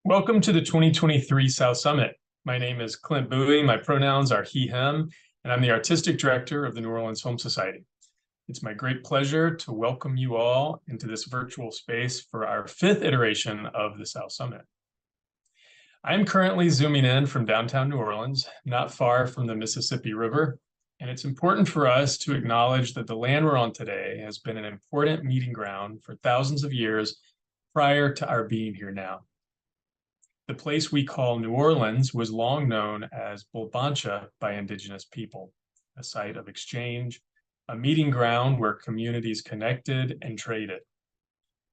Welcome to the 2023 South Summit. My name is Clint Bowie. My pronouns are he, him, and I'm the Artistic Director of the New Orleans Film Society. It's my great pleasure to welcome you all into this virtual space for our fifth iteration of the South Summit. I'm currently zooming in from downtown New Orleans, not far from the Mississippi River, and it's important for us to acknowledge that the land we're on today has been an important meeting ground for thousands of years prior to our being here now. The place we call New Orleans was long known as Bulbancha by indigenous people, a site of exchange, a meeting ground where communities connected and traded.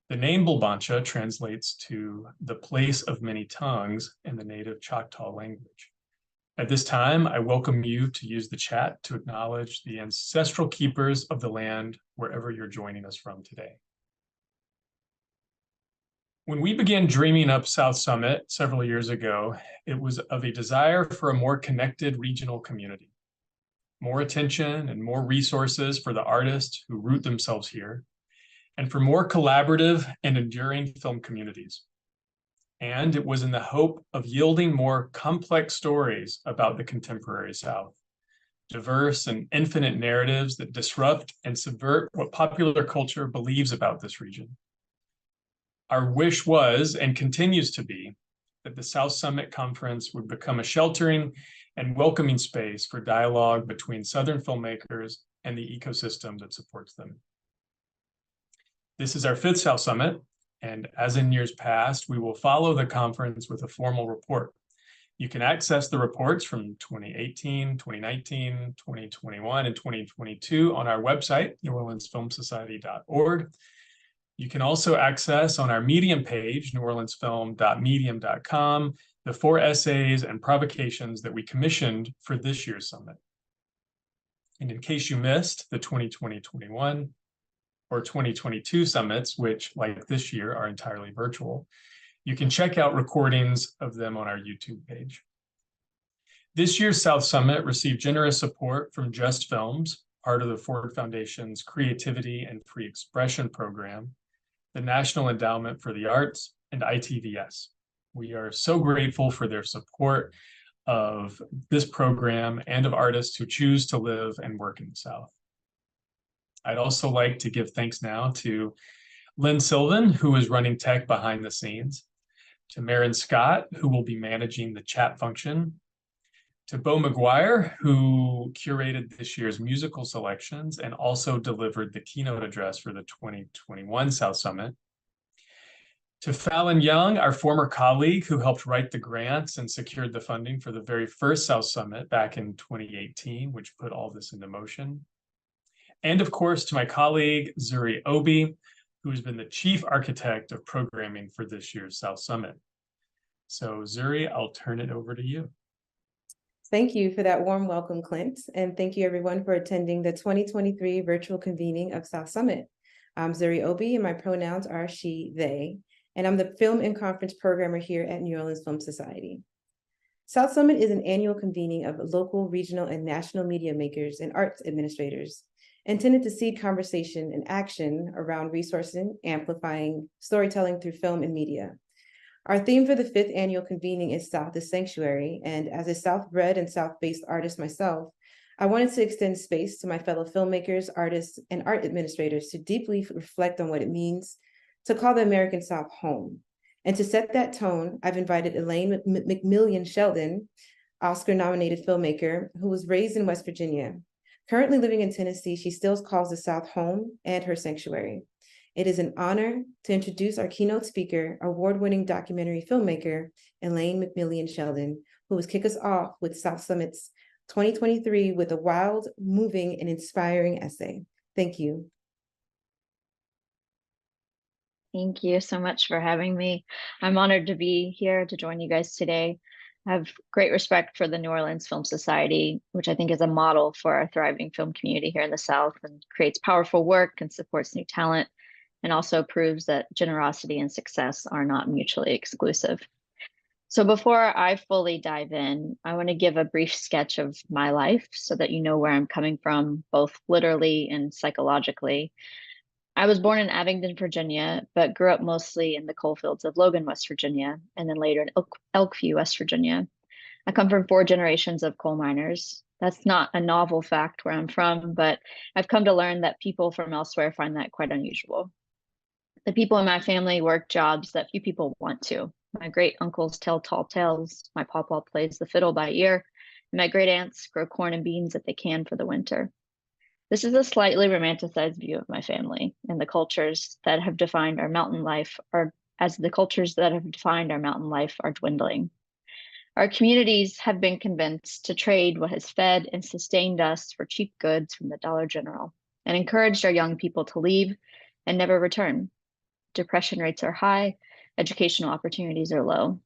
The name Bulbancha translates to the place of many tongues in the native Choctaw language. At this time, I welcome you to use the chat to acknowledge the ancestral keepers of the land wherever you're joining us from today. When we began dreaming up South Summit several years ago, it was of a desire for a more connected regional community, more attention and more resources for the artists who root themselves here, and for more collaborative and enduring film communities. And it was in the hope of yielding more complex stories about the contemporary South, diverse and infinite narratives that disrupt and subvert what popular culture believes about this region. Our wish was, and continues to be, that the South Summit Conference would become a sheltering and welcoming space for dialogue between Southern filmmakers and the ecosystem that supports them. This is our fifth South Summit, and as in years past, we will follow the conference with a formal report. You can access the reports from 2018, 2019, 2021, and 2022 on our website, neworleansfilmsociety.org. You can also access on our Medium page, neworleansfilm.medium.com, the 4 essays and provocations that we commissioned for this year's summit. And in case you missed the 2020-21 or 2022 summits, which, like this year, are entirely virtual, you can check out recordings of them on our YouTube page. This year's South Summit received generous support from Just Films, part of the Ford Foundation's Creativity and Free Expression program, the National Endowment for the Arts, and ITVS. We are so grateful for their support of this program and of artists who choose to live and work in the South. I'd also like to give thanks now to Lynn Sylvan, who is running tech behind the scenes, to Marin Scott, who will be managing the chat function, to Bo McGuire, who curated this year's musical selections and also delivered the keynote address for the 2021 South Summit, to Fallon Young, our former colleague who helped write the grants and secured the funding for the very first South Summit back in 2018, which put all this into motion. And of course, to my colleague, Zuri Obi, who has been the chief architect of programming for this year's South Summit. So Zuri, I'll turn it over to you. Thank you for that warm welcome, Clint. And thank you everyone for attending the 2023 virtual convening of South Summit. I'm Zuri Obi and my pronouns are she, they, and I'm the film and conference programmer here at New Orleans Film Society. South Summit is an annual convening of local, regional, and national media makers and arts administrators, intended to seed conversation and action around resourcing, amplifying, storytelling through film and media. Our theme for the 5th annual convening is South is Sanctuary, and as a South-bred and South-based artist myself, I wanted to extend space to my fellow filmmakers, artists, and art administrators to deeply reflect on what it means to call the American South home. And to set that tone, I've invited Elaine McMillion Sheldon, Oscar-nominated filmmaker who was raised in West Virginia. Currently living in Tennessee, she still calls the South home and her sanctuary. It is an honor to introduce our keynote speaker, award-winning documentary filmmaker, Elaine McMillion Sheldon, who will kick us off with South Summit's 2023 with a wild, moving, and inspiring essay. Thank you. Thank you so much for having me. I'm honored to be here to join you guys today. I have great respect for the New Orleans Film Society, which I think is a model for our thriving film community here in the South and creates powerful work and supports new talent, and also proves that generosity and success are not mutually exclusive. So before I fully dive in, I want to give a brief sketch of my life so that you know where I'm coming from, both literally and psychologically. I was born in Abingdon, Virginia, but grew up mostly in the coal fields of Logan, West Virginia, and then later in Elkview, West Virginia. I come from 4 generations of coal miners. That's not a novel fact where I'm from, but I've come to learn that people from elsewhere find that quite unusual. The people in my family work jobs that few people want to. My great uncles tell tall tales, my pawpaw plays the fiddle by ear, and my great aunts grow corn and beans that they can for the winter. This is a slightly romanticized view of my family and the cultures that have defined our mountain life are as the cultures that have defined our mountain life are dwindling. Our communities have been convinced to trade what has fed and sustained us for cheap goods from the Dollar General and encouraged our young people to leave and never return. Depression rates are high, educational opportunities are low.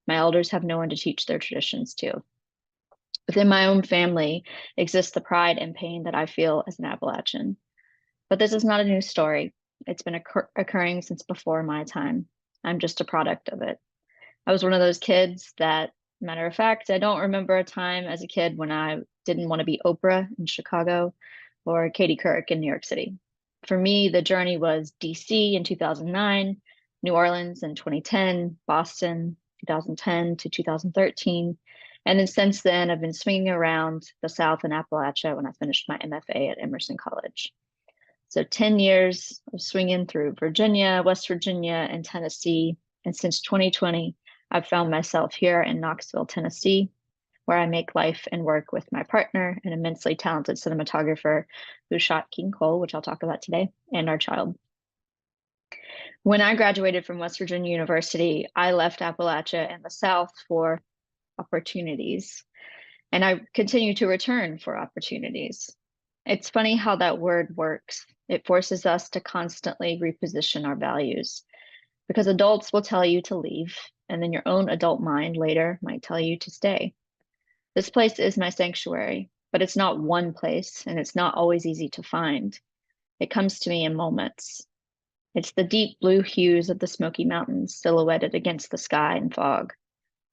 My elders have no one to teach their traditions to. Within my own family exists the pride and pain that I feel as an Appalachian. But this is not a new story. It's been occurring since before my time. I'm just a product of it. I was one of those kids that, matter of fact, I don't remember a time as a kid when I didn't want to be Oprah in Chicago or Katie Couric in New York City. For me, the journey was DC in 2009, New Orleans in 2010, Boston 2010 to 2013. And then since then, I've been swinging around the South and Appalachia when I finished my MFA at Emerson College. So 10 years of swinging through Virginia, West Virginia, and Tennessee. And since 2020, I've found myself here in Knoxville, Tennessee, where I make life and work with my partner, an immensely talented cinematographer who shot King Cole, which I'll talk about today, and our child. When I graduated from West Virginia University, I left Appalachia and the South for opportunities, and I continue to return for opportunities. It's funny how that word works. It forces us to constantly reposition our values because adults will tell you to leave, and then your own adult mind later might tell you to stay. This place is my sanctuary, but it's not one place, and it's not always easy to find. It comes to me in moments. It's the deep blue hues of the Smoky Mountains silhouetted against the sky and fog.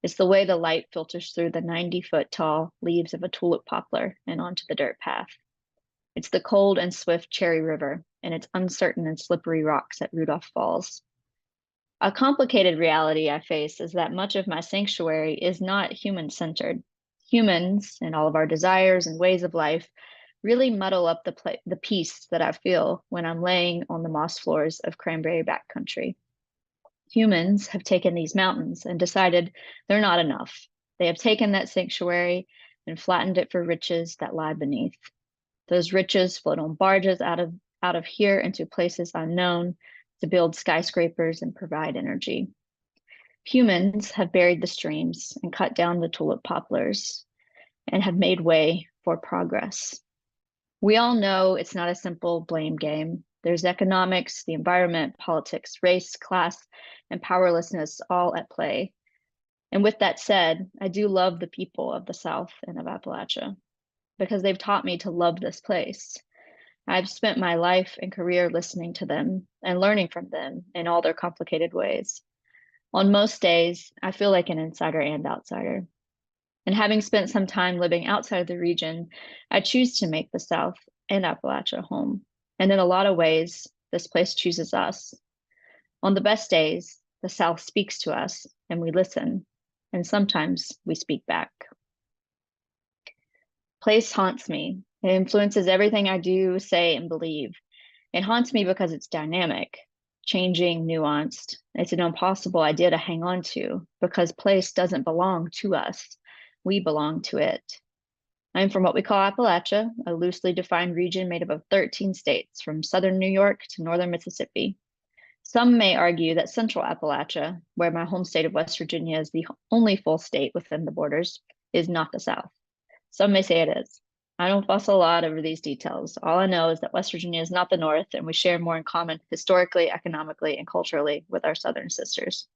It's the way the light filters through the 90-foot tall leaves of a tulip poplar and onto the dirt path. It's the cold and swift Cherry River and its uncertain and slippery rocks at Rudolph Falls. A complicated reality I face is that much of my sanctuary is not human-centered. Humans and all of our desires and ways of life really muddle up the peace that I feel when I'm laying on the moss floors of cranberry backcountry. Humans have taken these mountains and decided they're not enough. They have taken that sanctuary and flattened it for riches that lie beneath. Those riches float on barges out of here into places unknown to build skyscrapers and provide energy. Humans have buried the streams and cut down the tulip poplars and have made way for progress. We all know it's not a simple blame game. There's economics, the environment, politics, race, class, and powerlessness all at play. And with that said, I do love the people of the South and of Appalachia because they've taught me to love this place. I've spent my life and career listening to them and learning from them in all their complicated ways. On most days, I feel like an insider and outsider. And having spent some time living outside of the region, I choose to make the South and Appalachia home. And in a lot of ways, this place chooses us. On the best days, the South speaks to us and we listen, and sometimes we speak back. Place haunts me. It influences everything I do, say, and believe. It haunts me because it's dynamic, changing, nuanced. It's an impossible idea to hang on to because place doesn't belong to us. We belong to it. I'm from what we call Appalachia, a loosely defined region made up of 13 states, from southern New York to northern Mississippi. Some may argue that central Appalachia, where my home state of West Virginia is the only full state within the borders, is not the South. Some may say it is. I don't fuss a lot over these details. All I know is that West Virginia is not the North, and we share more in common historically, economically, and culturally with our southern sisters.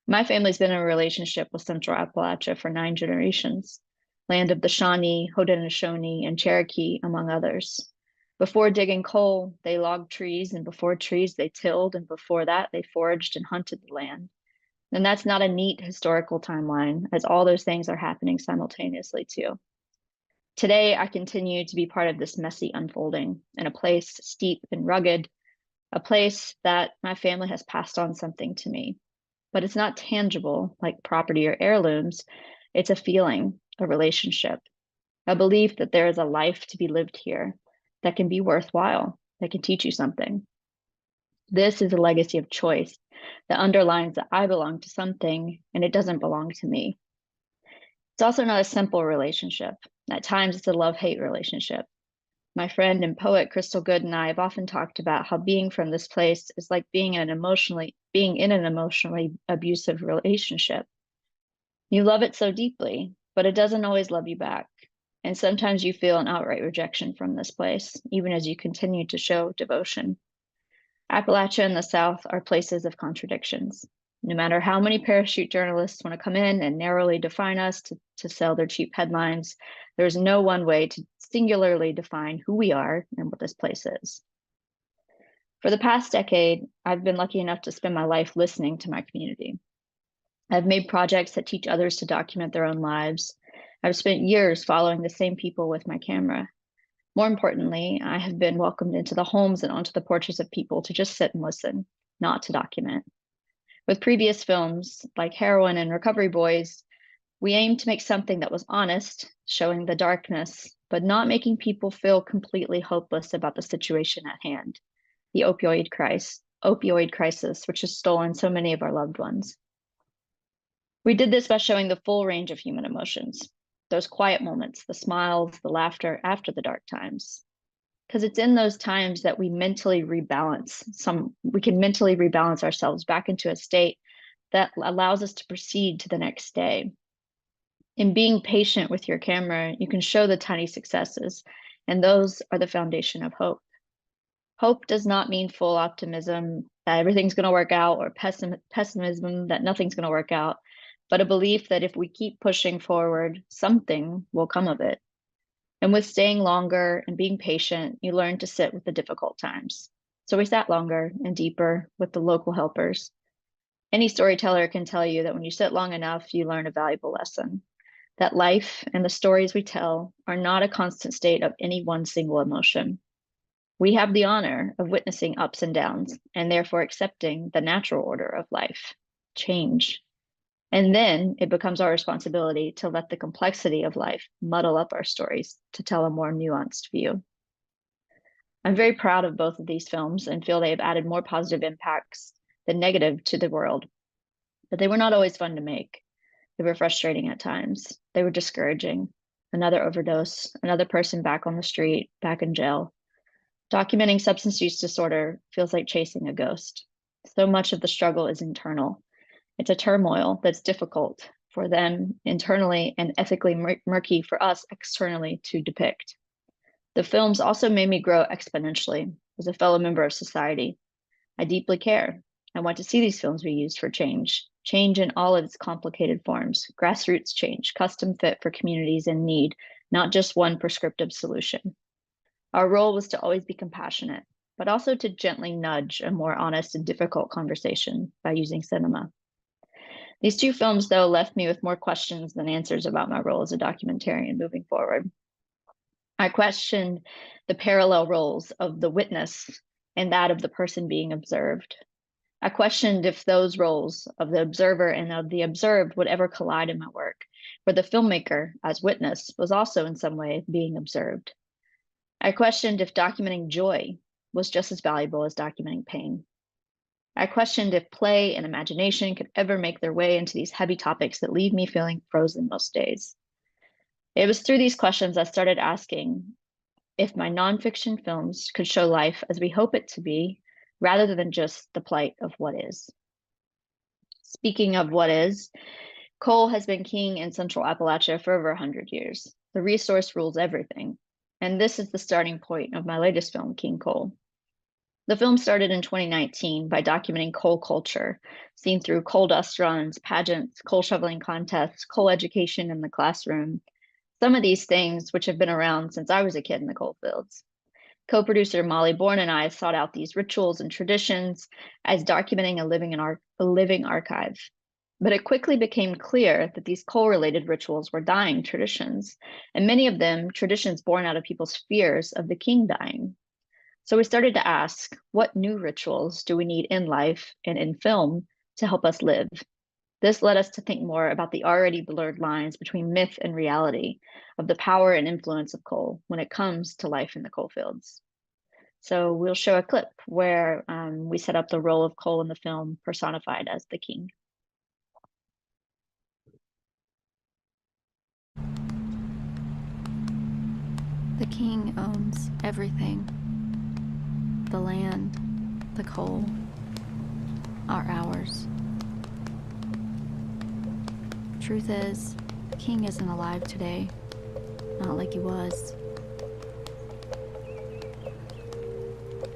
My family's been in a relationship with Central Appalachia for 9 generations, land of the Shawnee, Haudenosaunee, and Cherokee, among others. Before digging coal, they logged trees, and before trees, they tilled, and before that, they foraged and hunted the land. And that's not a neat historical timeline, as all those things are happening simultaneously too. Today, I continue to be part of this messy unfolding in a place steep and rugged, a place that my family has passed on something to me, but it's not tangible like property or heirlooms. It's a feeling, a relationship, a belief that there is a life to be lived here that can be worthwhile, that can teach you something. This is a legacy of choice that underlines that I belong to something and it doesn't belong to me. It's also not a simple relationship. At times, it's a love-hate relationship. My friend and poet Crystal Good and I have often talked about how being from this place is like being in an emotionally abusive relationship. You love it so deeply, but it doesn't always love you back. And sometimes you feel an outright rejection from this place, even as you continue to show devotion. Appalachia and the South are places of contradictions. No matter how many parachute journalists want to come in and narrowly define us to sell their cheap headlines, there's no one way to singularly define who we are and what this place is. For the past decade, I've been lucky enough to spend my life listening to my community. I've made projects that teach others to document their own lives. I've spent years following the same people with my camera. More importantly, I have been welcomed into the homes and onto the porches of people to just sit and listen, not to document. With previous films like Heroin and Recovery Boys, we aimed to make something that was honest, showing the darkness, but not making people feel completely hopeless about the situation at hand, the opioid crisis, which has stolen so many of our loved ones. We did this by showing the full range of human emotions, those quiet moments, the smiles, the laughter after the dark times. Because it's in those times that we can mentally rebalance ourselves back into a state that allows us to proceed to the next day. In being patient with your camera, you can show the tiny successes, and those are the foundation of hope. Hope does not mean full optimism that everything's going to work out, or pessimism that nothing's going to work out, but a belief that if we keep pushing forward, something will come of it. And with staying longer and being patient, you learn to sit with the difficult times. So we sat longer and deeper with the local helpers. Any storyteller can tell you that when you sit long enough, you learn a valuable lesson. That life and the stories we tell are not a constant state of any one single emotion. We have the honor of witnessing ups and downs, and therefore accepting the natural order of life, change. And then it becomes our responsibility to let the complexity of life muddle up our stories to tell a more nuanced view. I'm very proud of both of these films and feel they have added more positive impacts than negative to the world. But they were not always fun to make. They were frustrating at times. They were discouraging. Another overdose, another person back on the street, back in jail. Documenting substance use disorder feels like chasing a ghost. So much of the struggle is internal. It's a turmoil that's difficult for them internally and ethically murky for us externally to depict. The films also made me grow exponentially as a fellow member of society. I deeply care. I want to see these films be used for change in all of its complicated forms, grassroots change, custom fit for communities in need, not just one prescriptive solution. Our role was to always be compassionate, but also to gently nudge a more honest and difficult conversation by using cinema. These two films, though, left me with more questions than answers about my role as a documentarian moving forward. I questioned the parallel roles of the witness and that of the person being observed. I questioned if those roles of the observer and of the observed would ever collide in my work, where the filmmaker, as witness, was also in some way being observed. I questioned if documenting joy was just as valuable as documenting pain. I questioned if play and imagination could ever make their way into these heavy topics that leave me feeling frozen most days. It was through these questions I started asking if my nonfiction films could show life as we hope it to be, rather than just the plight of what is. Speaking of what is, coal has been king in Central Appalachia for over 100 years. The resource rules everything. And this is the starting point of my latest film, King Coal. The film started in 2019 by documenting coal culture, seen through coal dust runs, pageants, coal shoveling contests, coal education in the classroom. Some of these things which have been around since I was a kid in the coal fields. Co-producer Molly Bourne and I sought out these rituals and traditions as documenting a living archive. But it quickly became clear that these coal-related rituals were dying traditions, and many of them traditions born out of people's fears of the king dying. So we started to ask, what new rituals do we need in life and in film to help us live? This led us to think more about the already blurred lines between myth and reality of the power and influence of coal when it comes to life in the coal fields. So we'll show a clip where we set up the role of coal in the film personified as the king. The king owns everything. The land, the coal, are ours. Truth is, the king isn't alive today, not like he was.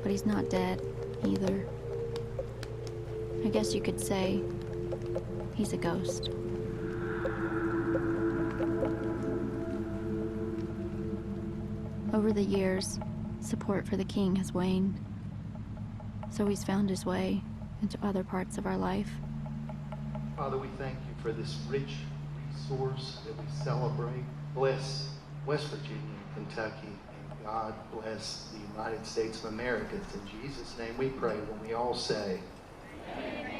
But he's not dead, either. I guess you could say he's a ghost. Over the years, support for the king has waned, so he's found his way into other parts of our life. Father, we thank you for this rich resource that we celebrate. Bless West Virginia and Kentucky, and God bless the United States of America. It's in Jesus' name we pray when we all say, Amen.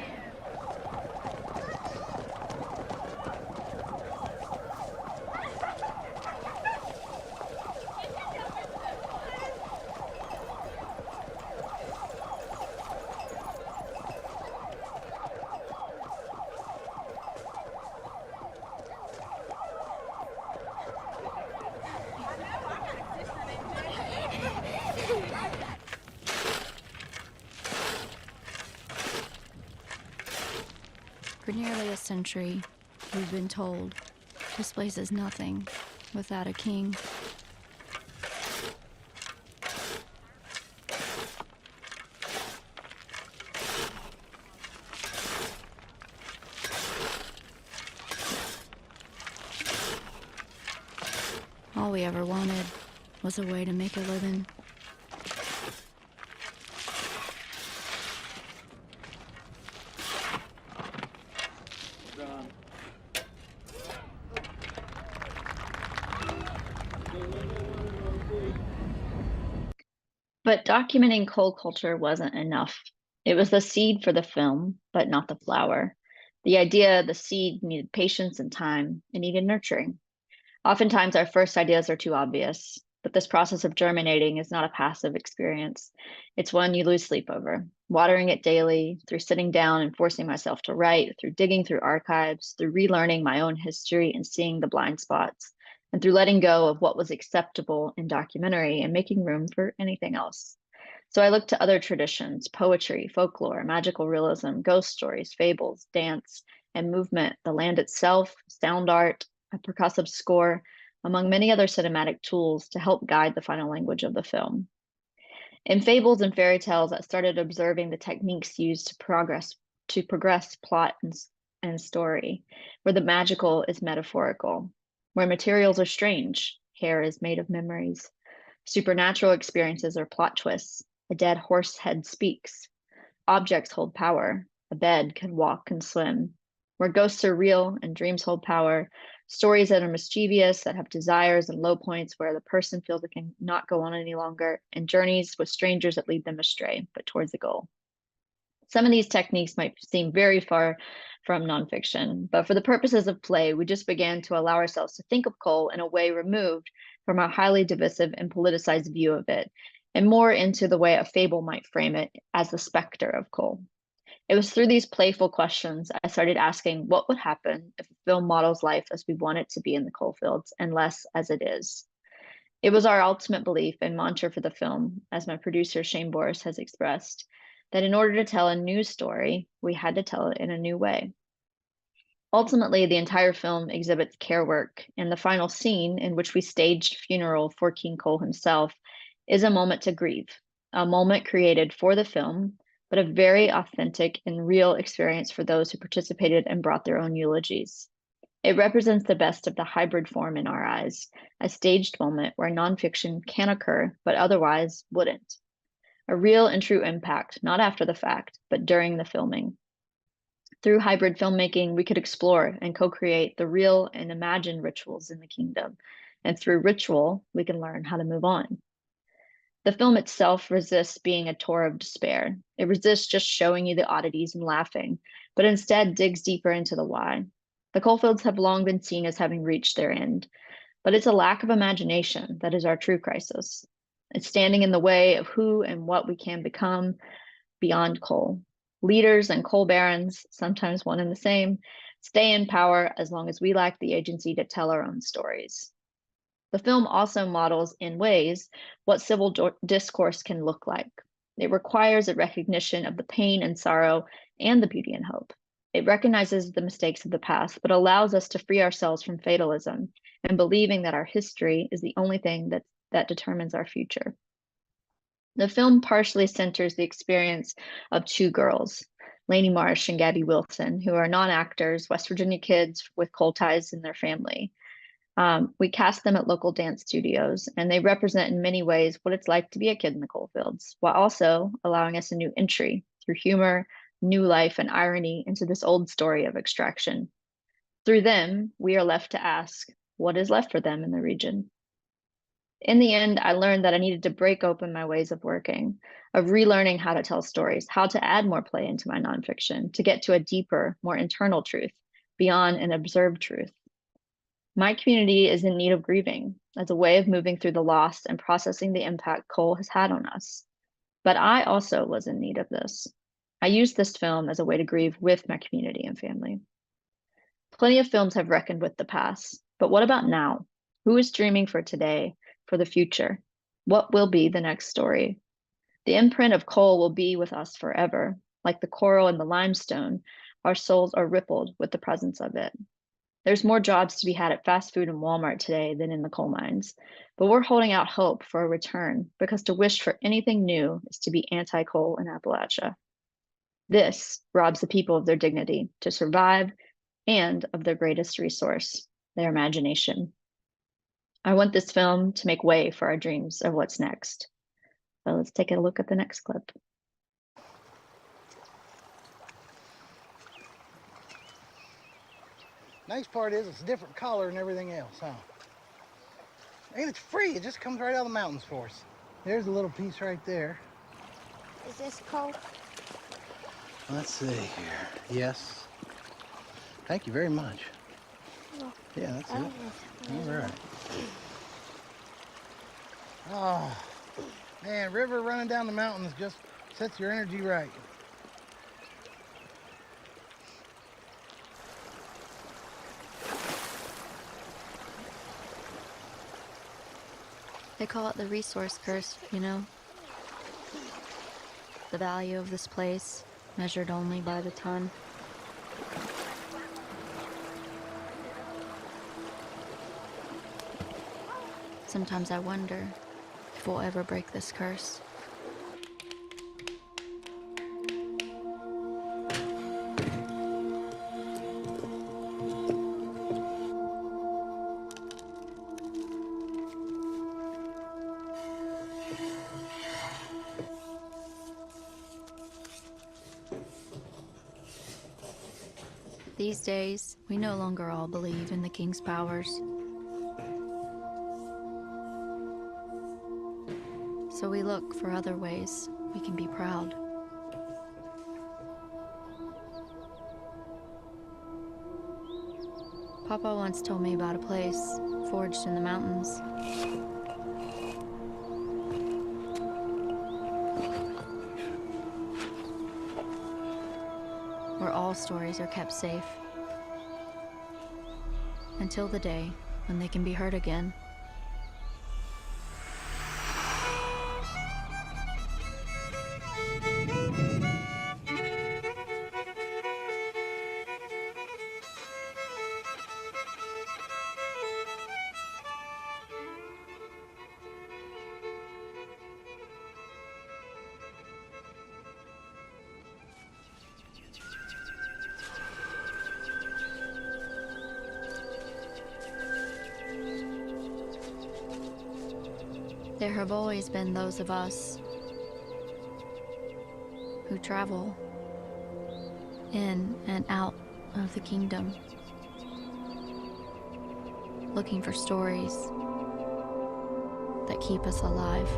For nearly a century, we've been told this place is nothing without a king. All we ever wanted was a way to make a living. But documenting coal culture wasn't enough. It was the seed for the film, but not the flower. The idea the seed needed patience and time, and needed nurturing. Oftentimes, our first ideas are too obvious, but this process of germinating is not a passive experience. It's one you lose sleep over, watering it daily, through sitting down and forcing myself to write, through digging through archives, through relearning my own history and seeing the blind spots, and through letting go of what was acceptable in documentary and making room for anything else. So I looked to other traditions, poetry, folklore, magical realism, ghost stories, fables, dance, and movement, the land itself, sound art, a percussive score, among many other cinematic tools to help guide the final language of the film. In fables and fairy tales, I started observing the techniques used to progress plot and story, where the magical is metaphorical, where materials are strange, hair is made of memories, supernatural experiences are plot twists, a dead horse head speaks, objects hold power, a bed can walk and swim, where ghosts are real and dreams hold power, stories that are mischievous, that have desires and low points where the person feels it can not go on any longer, and journeys with strangers that lead them astray, but towards the goal. Some of these techniques might seem very far from nonfiction, but for the purposes of play, we just began to allow ourselves to think of coal in a way removed from our highly divisive and politicized view of it, and more into the way a fable might frame it as the specter of coal. It was through these playful questions I started asking what would happen if a film models life as we want it to be in the coal fields and less as it is. It was our ultimate belief and mantra for the film, as my producer Shane Boris has expressed, that in order to tell a new story, we had to tell it in a new way. Ultimately, the entire film exhibits care work, and the final scene, in which we staged funeral for King Cole himself, is a moment to grieve, a moment created for the film, but a very authentic and real experience for those who participated and brought their own eulogies. It represents the best of the hybrid form in our eyes, a staged moment where nonfiction can occur, but otherwise wouldn't. A real and true impact, not after the fact, but during the filming. Through hybrid filmmaking, we could explore and co-create the real and imagined rituals in the kingdom. And through ritual, we can learn how to move on. The film itself resists being a tour of despair. It resists just showing you the oddities and laughing, but instead digs deeper into the why. The coalfields have long been seen as having reached their end, but it's a lack of imagination that is our true crisis. It's standing in the way of who and what we can become beyond coal. Leaders and coal barons, sometimes one and the same, stay in power as long as we lack the agency to tell our own stories. The film also models, in ways, what civil discourse can look like. It requires a recognition of the pain and sorrow and the beauty and hope. It recognizes the mistakes of the past, but allows us to free ourselves from fatalism and believing that our history is the only thing that determines our future. The film partially centers the experience of two girls, Lainey Marsh and Gabby Wilson, who are non-actors, West Virginia kids with coal ties in their family. We cast them at local dance studios, and they represent in many ways what it's like to be a kid in the coal fields, while also allowing us a new entry through humor, new life, and irony into this old story of extraction. Through them, we are left to ask, what is left for them in the region? In the end, I learned that I needed to break open my ways of working, of relearning how to tell stories, how to add more play into my nonfiction, to get to a deeper, more internal truth, beyond an observed truth. My community is in need of grieving as a way of moving through the loss and processing the impact coal has had on us. But I also was in need of this. I used this film as a way to grieve with my community and family. Plenty of films have reckoned with the past, but what about now? Who is dreaming for today, for the future? What will be the next story? The imprint of coal will be with us forever. Like the coral and the limestone, our souls are rippled with the presence of it. There's more jobs to be had at fast food and Walmart today than in the coal mines, but we're holding out hope for a return, because to wish for anything new is to be anti-coal in Appalachia. This robs the people of their dignity to survive and of their greatest resource, their imagination. I want this film to make way for our dreams of what's next. So let's take a look at the next clip. Nice part is it's a different color and everything else, huh? And it's free. It just comes right out of the mountains for us. There's a little piece right there. Is this coal? Let's see here. Yes. Thank you very much. No. Yeah, that's it. All right. Oh, man, river running down the mountains just sets your energy right. They call it the resource curse, you know? The value of this place, measured only by the ton. Sometimes I wonder if we'll ever break this curse. These days, we no longer all believe in the king's powers. So we look for other ways we can be proud. Papa once told me about a place forged in the mountains. Where all stories are kept safe. Until the day when they can be heard again. There have always been those of us who travel in and out of the kingdom, looking for stories that keep us alive.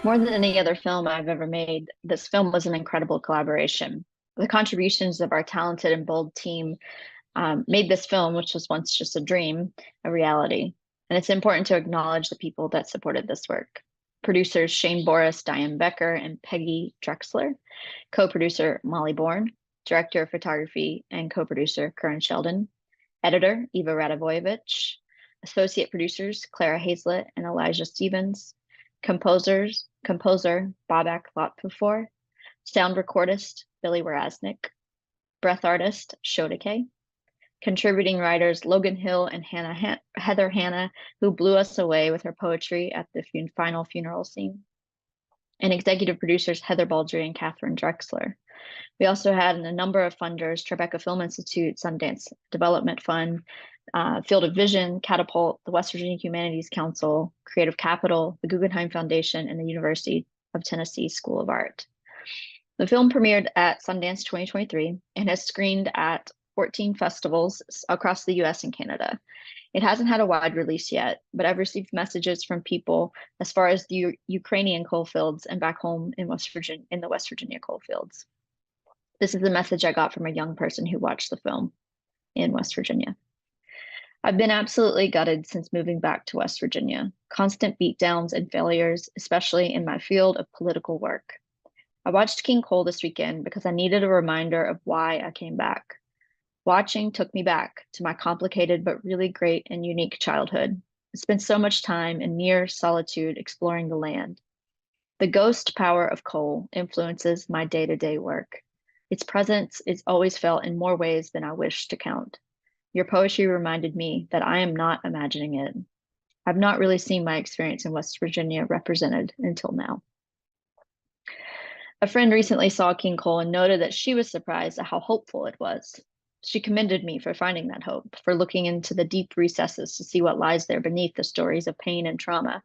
More than any other film I've ever made, this film was an incredible collaboration. The contributions of our talented and bold team made this film, which was once just a dream, a reality. And it's important to acknowledge the people that supported this work. Producers Shane Boris, Diane Becker, and Peggy Drexler, co-producer Molly Bourne, director of photography and co-producer Curran Sheldon, editor Eva Radovojevich, associate producers Clara Hazlett and Elijah Stevens, composer Babak Lotfufor, sound recordist Billy Werasnik, breath artist Shodike, contributing writers Logan Hill and Heather Hanna, who blew us away with her poetry at the final funeral scene, and executive producers Heather Baldry and Catherine Drexler. We also had a number of funders: Tribeca Film Institute, Sundance Development Fund, Field of Vision, Catapult, the West Virginia Humanities Council, Creative Capital, the Guggenheim Foundation, and the University of Tennessee School of Art. The film premiered at Sundance 2023 and has screened at 14 festivals across the US and Canada. It hasn't had a wide release yet, but I've received messages from people as far as the Ukrainian coalfields and back home in the West Virginia coalfields. This is the message I got from a young person who watched the film in West Virginia. I've been absolutely gutted since moving back to West Virginia. Constant beatdowns and failures, especially in my field of political work. I watched King Cole this weekend because I needed a reminder of why I came back. Watching took me back to my complicated but really great and unique childhood. I spent so much time in near solitude exploring the land. The ghost power of Cole influences my day-to-day work. Its presence is always felt in more ways than I wish to count. Your poetry reminded me that I am not imagining it. I've not really seen my experience in West Virginia represented until now. A friend recently saw King Cole and noted that she was surprised at how hopeful it was. She commended me for finding that hope, for looking into the deep recesses to see what lies there beneath the stories of pain and trauma.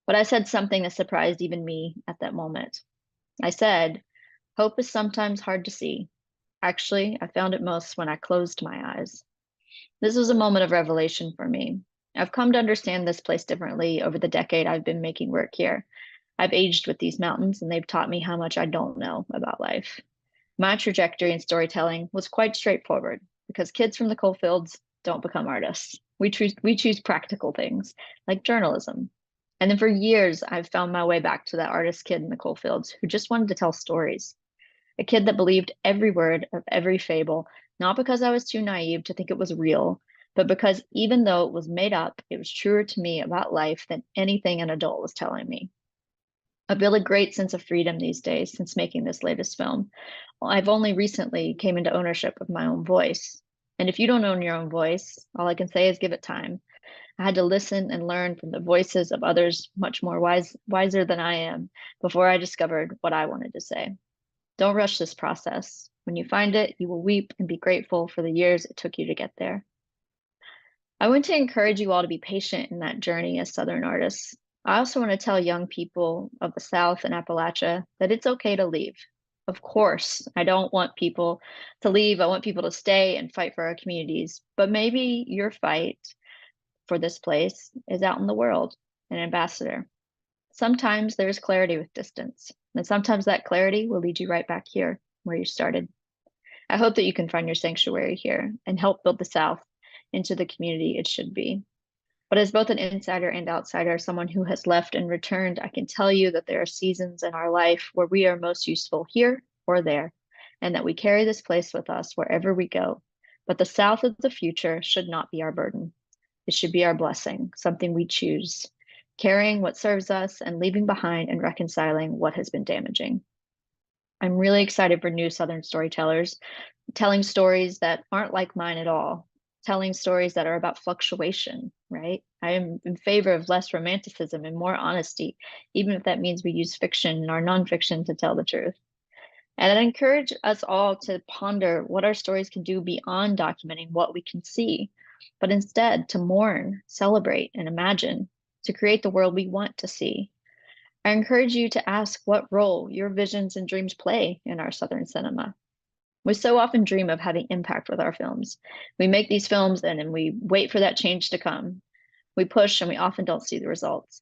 But I said something that surprised even me at that moment. I said, hope is sometimes hard to see. Actually, I found it most when I closed my eyes. This was a moment of revelation for me. I've come to understand this place differently over the decade I've been making work here. I've aged with these mountains, and they've taught me how much I don't know about life. My trajectory in storytelling was quite straightforward, because kids from the coalfields don't become artists. We choose practical things, like journalism. And then for years, I've found my way back to that artist kid in the coalfields who just wanted to tell stories. A kid that believed every word of every fable, not because I was too naive to think it was real, but because even though it was made up, it was truer to me about life than anything an adult was telling me. I feel a great sense of freedom these days since making this latest film. I've only recently came into ownership of my own voice. And if you don't own your own voice, all I can say is give it time. I had to listen and learn from the voices of others much more wiser than I am before I discovered what I wanted to say. Don't rush this process. When you find it, you will weep and be grateful for the years it took you to get there. I want to encourage you all to be patient in that journey as Southern artists. I also want to tell young people of the South and Appalachia that it's okay to leave. Of course, I don't want people to leave. I want people to stay and fight for our communities. But maybe your fight for this place is out in the world, an ambassador. Sometimes there's clarity with distance, and sometimes that clarity will lead you right back here where you started. I hope that you can find your sanctuary here and help build the South into the community it should be. But as both an insider and outsider, someone who has left and returned, I can tell you that there are seasons in our life where we are most useful here or there, and that we carry this place with us wherever we go. But the South of the future should not be our burden. It should be our blessing, something we choose, carrying what serves us and leaving behind and reconciling what has been damaging. I'm really excited for new Southern storytellers, telling stories that aren't like mine at all, telling stories that are about fluctuation, right? I am in favor of less romanticism and more honesty, even if that means we use fiction and our nonfiction to tell the truth. And I encourage us all to ponder what our stories can do beyond documenting what we can see, but instead to mourn, celebrate, and imagine, to create the world we want to see. I encourage you to ask what role your visions and dreams play in our Southern cinema. We so often dream of having impact with our films. We make these films and then we wait for that change to come. We push and we often don't see the results.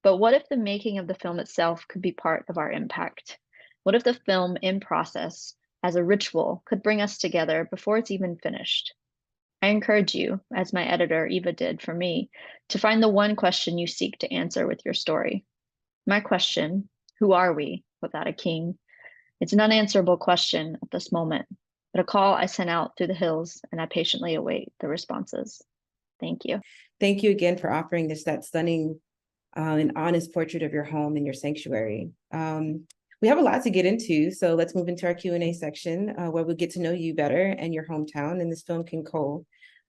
But what if the making of the film itself could be part of our impact? What if the film in process as a ritual could bring us together before it's even finished? I encourage you, as my editor Eva did for me, to find the one question you seek to answer with your story. My question, who are we without a king? It's an unanswerable question at this moment, but a call I sent out through the hills, and I patiently await the responses. Thank you. Thank you again for offering that stunning and honest portrait of your home and your sanctuary. We have a lot to get into, so let's move into our Q&A section where we'll get to know you better and your hometown and this film can Cole.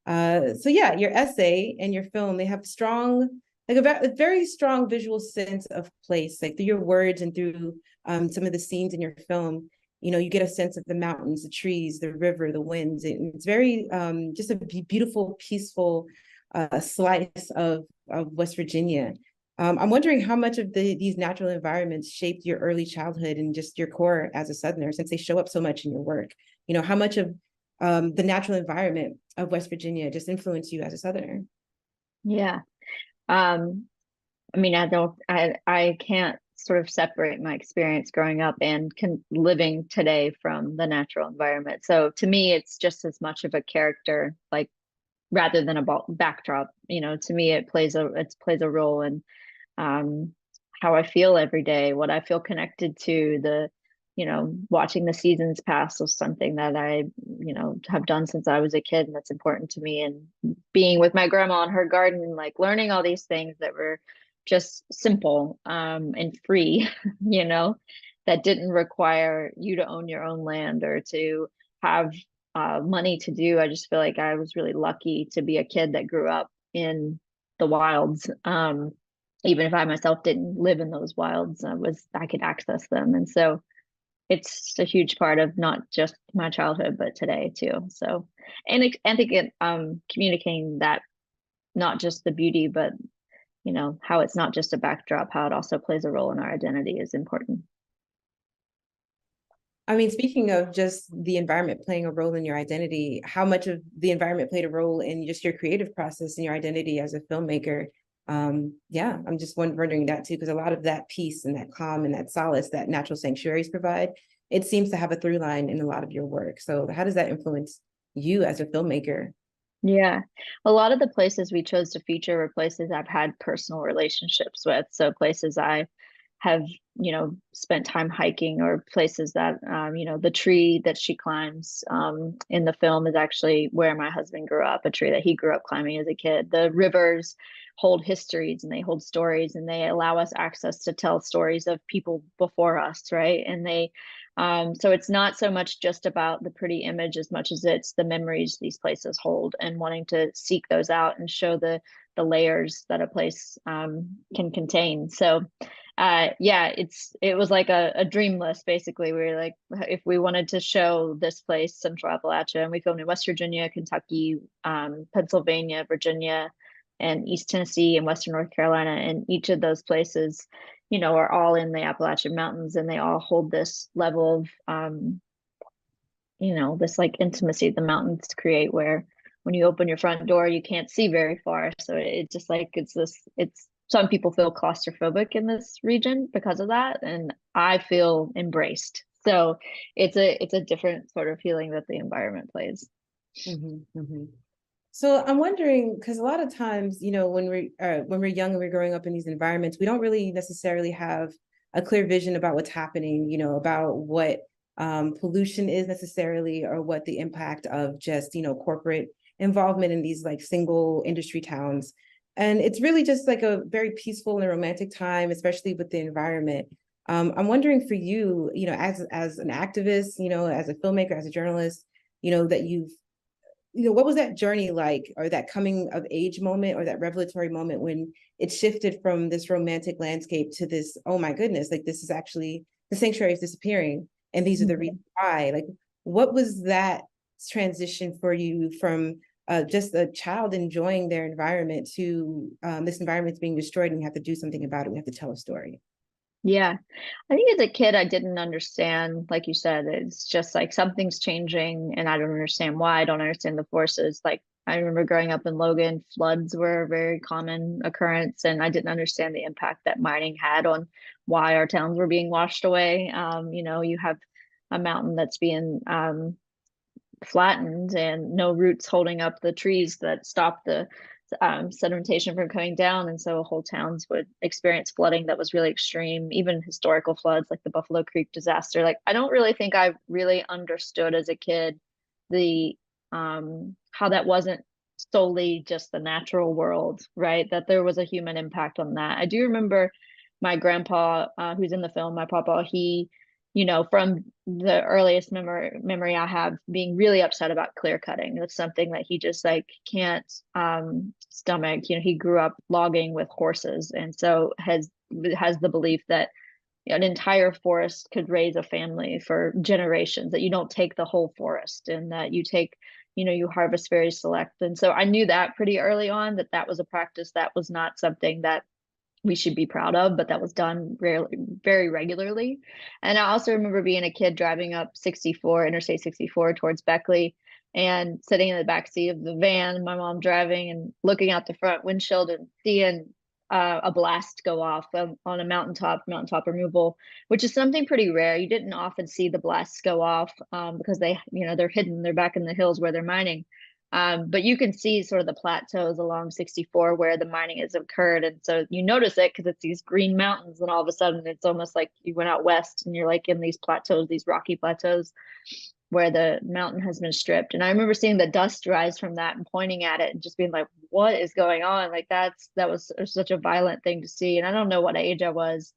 So yeah, your essay and your film, they have strong, like a very strong visual sense of place, like through your words and through some of the scenes in your film. You know, you get a sense of the mountains, the trees, the river, the winds. It's very just a beautiful, peaceful slice of West Virginia. I'm wondering how much of these natural environments shaped your early childhood and just your core as a Southerner, since they show up so much in your work. You know, how much of the natural environment of West Virginia just influenced you as a Southerner? Yeah. I mean, I can't sort of separate my experience growing up and living today from the natural environment. So to me, it's just as much of a character, like rather than a backdrop. You know, to me, it plays a role in how I feel every day, what I feel connected to. Watching the seasons pass was something that I, have done since I was a kid, and that's important to me. And being with my grandma in her garden, like learning all these things that were just simple and free, that didn't require you to own your own land or to have money to do. I just feel like I was really lucky to be a kid that grew up in the wilds. Even if I myself didn't live in those wilds, I could access them. And so it's a huge part of not just my childhood, but today too. So, and I think communicating that, not just the beauty, but how it's not just a backdrop, how it also plays a role in our identity is important. I mean, speaking of just the environment playing a role in your identity, how much of the environment played a role in just your creative process and your identity as a filmmaker? Yeah, I'm just wondering that too, because a lot of that peace and that calm and that solace that natural sanctuaries provide, it seems to have a through line in a lot of your work. So how does that influence you as a filmmaker? Yeah, a lot of the places we chose to feature were places I've had personal relationships with. So places I have, spent time hiking, or places that, the tree that she climbs in the film is actually where my husband grew up, a tree that he grew up climbing as a kid. The rivers hold histories and they hold stories, and they allow us access to tell stories of people before us, right? And so it's not so much just about the pretty image as much as it's the memories these places hold, and wanting to seek those out and show the layers that a place can contain. So it was like a dream list. Basically, we were like, if we wanted to show this place, Central Appalachia, and we filmed in West Virginia, Kentucky, Pennsylvania, Virginia, and East Tennessee and Western North Carolina, and each of those places, are all in the Appalachian Mountains, and they all hold this level of, this like intimacy the mountains create, where when you open your front door, you can't see very far. So it just like, some people feel claustrophobic in this region because of that, and I feel embraced. So it's a different sort of feeling that the environment plays. Mm-hmm, mm-hmm. So I'm wondering, because a lot of times, when we're young and we're growing up in these environments, we don't really necessarily have a clear vision about what's happening, about what pollution is necessarily, or what the impact of just, corporate involvement in these like single industry towns. And it's really just like a very peaceful and romantic time, especially with the environment. I'm wondering for you, as an activist, as a filmmaker, as a journalist, that you've, what was that journey like, or that coming of age moment, or that revelatory moment when it shifted from this romantic landscape to this, oh my goodness, like this is actually, the sanctuary is disappearing, and these are the reasons why. Like, what was that transition for you from just a child enjoying their environment to this environment's being destroyed and we have to do something about it, we have to tell a story? Yeah, I think as a kid, I didn't understand, like you said, it's just like something's changing and I don't understand why. I don't understand the forces. Like I remember growing up in Logan, floods were a very common occurrence, and I didn't understand the impact that mining had on why our towns were being washed away. You have a mountain that's being flattened and no roots holding up the trees that stop the sedimentation from coming down. And so whole towns would experience flooding that was really extreme, even historical floods like the Buffalo Creek disaster. Like, I don't really think I really understood as a kid the how that wasn't solely just the natural world, right? That there was a human impact on that. I do remember my grandpa, who's in the film, my papa, he, from the earliest memory I have, being really upset about clear cutting. It's something that he just like can't stomach. He grew up logging with horses, and so has the belief that an entire forest could raise a family for generations, that you don't take the whole forest, and that you take, you harvest very select. And so I knew that pretty early on, that was a practice that was not something that we should be proud of, but that was done rarely, very regularly. And I also remember being a kid driving up Interstate 64 towards Beckley, and sitting in the back seat of the van, my mom driving, and looking out the front windshield and seeing a blast go off on a mountaintop removal, which is something pretty rare. You didn't often see the blasts go off because they're hidden. They're back in the hills where they're mining. But you can see sort of the plateaus along 64 where the mining has occurred. And so you notice it because it's these green mountains, and all of a sudden it's almost like you went out west and you're like in these plateaus, these rocky plateaus where the mountain has been stripped. And I remember seeing the dust rise from that and pointing at it and just being like, what is going on? Like that was such a violent thing to see. And I don't know what age I was,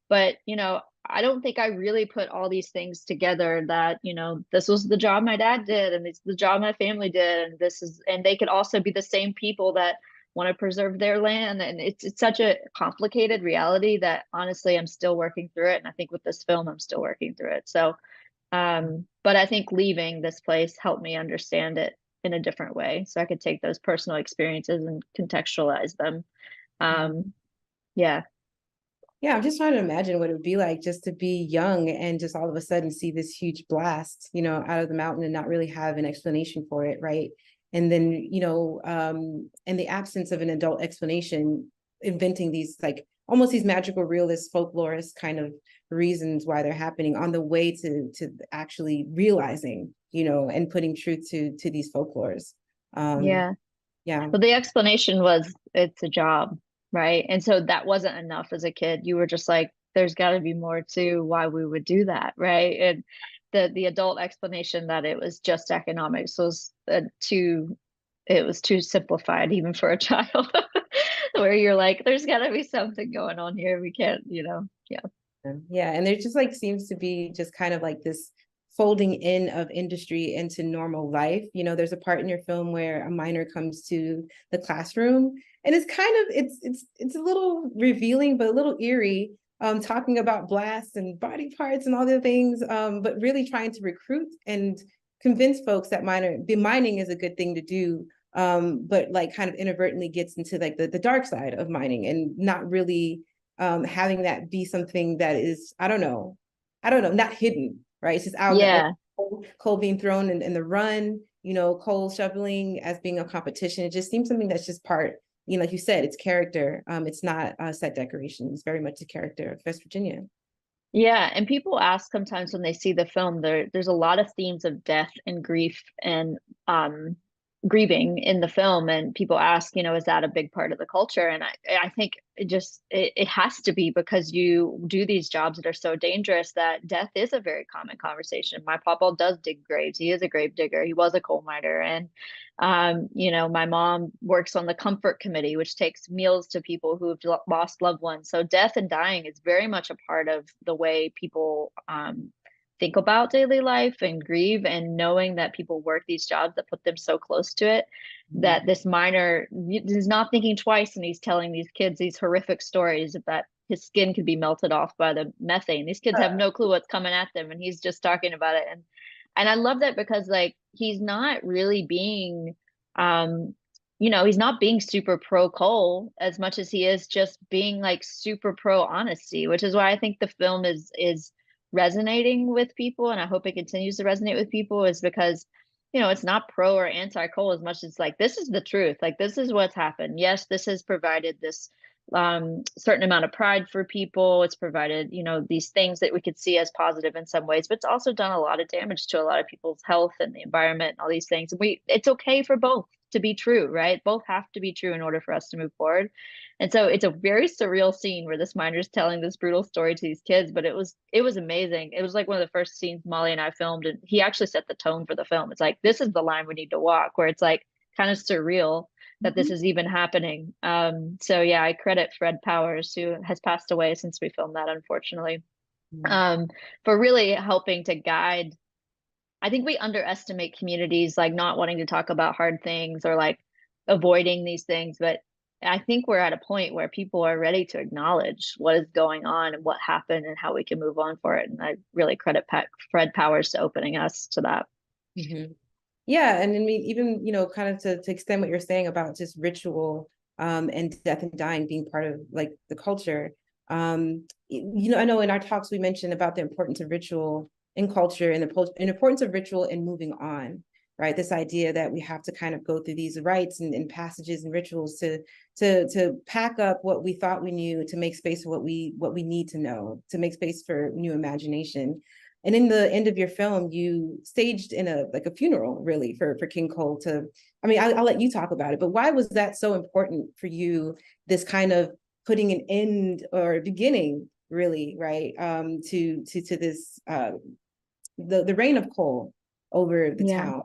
but I don't think I really put all these things together, that this was the job my dad did, and it's the job my family did, and they could also be the same people that want to preserve their land. And it's such a complicated reality that honestly I'm still working through it. And I think with this film I'm still working through it. So but I think leaving this place helped me understand it in a different way, so I could take those personal experiences and contextualize them. Yeah. Yeah, I'm just trying to imagine what it would be like just to be young and just all of a sudden see this huge blast, out of the mountain and not really have an explanation for it, right? And then, in the absence of an adult explanation, inventing these like almost these magical realist folklorist kind of reasons why they're happening on the way to actually realizing, and putting truth to these folklores. Yeah. Yeah. But the explanation was it's a job, right? And so that wasn't enough as a kid. You were just like, there's got to be more to why we would do that, right? And the adult explanation that it was just economics was too simplified even for a child, where you're like, there's got to be something going on here. We can't, yeah. Yeah, and there just like seems to be just kind of like this folding in of industry into normal life. There's a part in your film where a miner comes to the classroom, and it's kind of it's a little revealing but a little eerie, talking about blasts and body parts and all the things, but really trying to recruit and convince folks that mining is a good thing to do, but like kind of inadvertently gets into like the dark side of mining, and not really having that be something that is, I don't know, not hidden, right? It's just out Yeah. there, coal being thrown in the run, coal shoveling as being a competition. It just seems something that's just part, like you said, it's character. It's not set decoration. It's very much the character of West Virginia. Yeah, and people ask sometimes when they see the film, there's a lot of themes of death and grief and grieving in the film, and people ask, is that a big part of the culture? And I think it has to be, because you do these jobs that are so dangerous that death is a very common conversation. My papa does dig graves. He is a grave digger. He was a coal miner. And my mom works on the comfort committee, which takes meals to people who have lost loved ones. So death and dying is very much a part of the way people think about daily life and grieve, and knowing that people work these jobs that put them so close to it, that this miner is not thinking twice, and he's telling these kids these horrific stories that his skin could be melted off by the methane. These kids have no clue what's coming at them, and he's just talking about it. And I love that, because like he's not really being he's not being super pro coal as much as he is just being like super pro honesty, which is why I think the film is resonating with people, and I hope it continues to resonate with people, is because it's not pro or anti coal as much as like, this is the truth. Like, this is what's happened. Yes, this has provided this certain amount of pride for people. It's provided, these things that we could see as positive in some ways, but it's also done a lot of damage to a lot of people's health and the environment and all these things. It's okay for both to be true, right? Both have to be true in order for us to move forward. And so it's a very surreal scene where this miner is telling this brutal story to these kids, but it was amazing. It was like one of the first scenes Molly and I filmed, and he actually set the tone for the film. It's like, this is the line we need to walk, where it's like kind of surreal that this is even happening. So yeah, I credit Fred Powers, who has passed away since we filmed that, unfortunately, for really helping to guide. I think we underestimate communities like not wanting to talk about hard things or like avoiding these things, but I think we're at a point where people are ready to acknowledge what is going on and what happened and how we can move on for it. And I really credit Fred Powers to opening us to that. Yeah, and I mean, even, kind of to extend what you're saying about just ritual and death and dying being part of like the culture. I know in our talks we mentioned about the importance of ritual in culture and the importance of ritual in moving on, right? This idea that we have to kind of go through these rites and passages and rituals to pack up what we thought we knew, to make space for what we need to know, to make space for new imagination. And in the end of your film, you staged in a funeral, really, for King Cole. I'll let you talk about it, but why was that so important for you? This kind of putting an end or beginning, really, right, to this the reign of Cole over the town.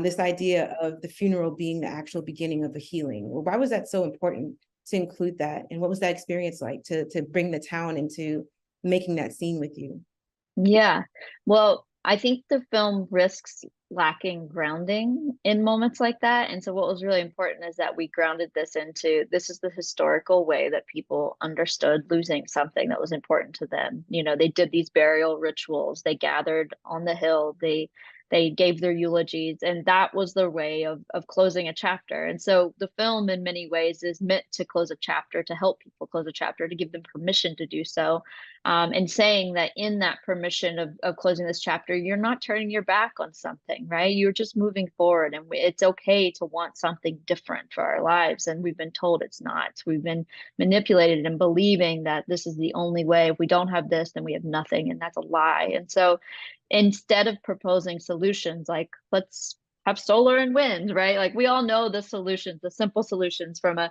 This idea of the funeral being the actual beginning of the healing. Well, why was that so important to include that? And what was that experience like to bring the town into making that scene with you? Yeah, well, I think the film risks lacking grounding in moments like that. And so what was really important is that we grounded this into, this is the historical way that people understood losing something that was important to them. They did these burial rituals, they gathered on the hill, they gave their eulogies, and that was their way of closing a chapter. And so the film in many ways is meant to close a chapter, to help people close a chapter, to give them permission to do so. And saying that in that permission of closing this chapter, you're not turning your back on something, right? You're just moving forward, and it's okay to want something different for our lives. And we've been told it's not. We've been manipulated in believing that this is the only way. If we don't have this, then we have nothing, and that's a lie. And so instead of proposing solutions like, let's have solar and wind, right? Like, we all know the solutions, the simple solutions from a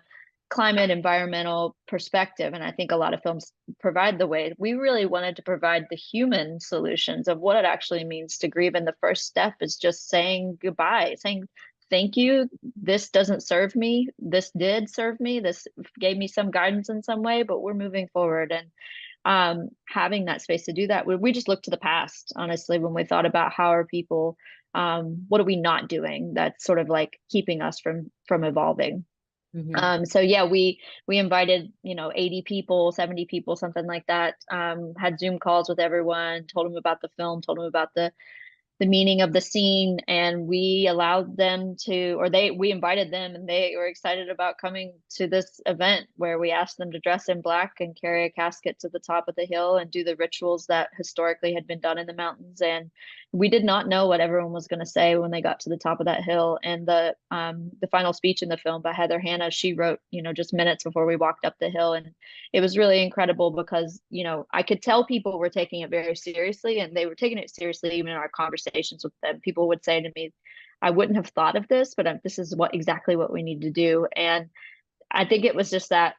climate environmental perspective, and I think a lot of films provide the way. We really wanted to provide the human solutions of what it actually means to grieve, and the first step is just saying goodbye, saying thank you, this doesn't serve me, this did serve me, this gave me some guidance in some way, but we're moving forward. And having that space to do that, we just looked to the past, honestly, when we thought about how are people, what are we not doing that's sort of like keeping us from evolving. So yeah, we invited 80 people, 70 people, something like that, had Zoom calls with everyone, told them about the film, told them about the meaning of the scene, and we allowed them to, we invited them, and they were excited about coming to this event where we asked them to dress in black and carry a casket to the top of the hill and do the rituals that historically had been done in the mountains. And we did not know what everyone was going to say when they got to the top of that hill. And the final speech in the film by Heather Hanna, she wrote, just minutes before we walked up the hill. And it was really incredible because, I could tell people were taking it very seriously, and they were taking it seriously even in our conversations with them. People would say to me, I wouldn't have thought of this, but this is exactly what we need to do. And I think it was just that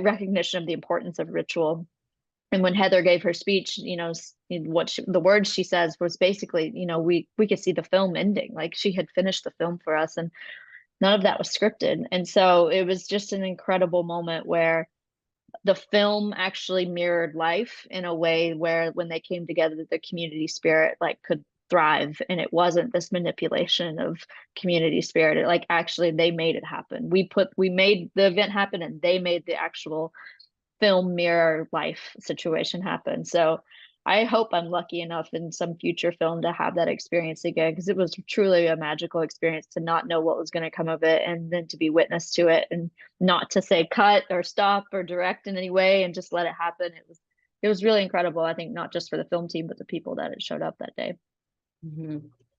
recognition of the importance of ritual. And when Heather gave her speech, the words she says was basically, we could see the film ending, like she had finished the film for us, and none of that was scripted. And so it was just an incredible moment where the film actually mirrored life in a way where when they came together, the community spirit could thrive. And it wasn't this manipulation of community spirit. It actually, they made it happen. We made the event happen, and they made the actual film mirror life situation happen. So I hope I'm lucky enough in some future film to have that experience again, because it was truly a magical experience to not know what was going to come of it, and then to be witness to it, and not to say cut or stop or direct in any way, and just let it happen. It was really incredible. I think not just for the film team, but the people that had showed up that day.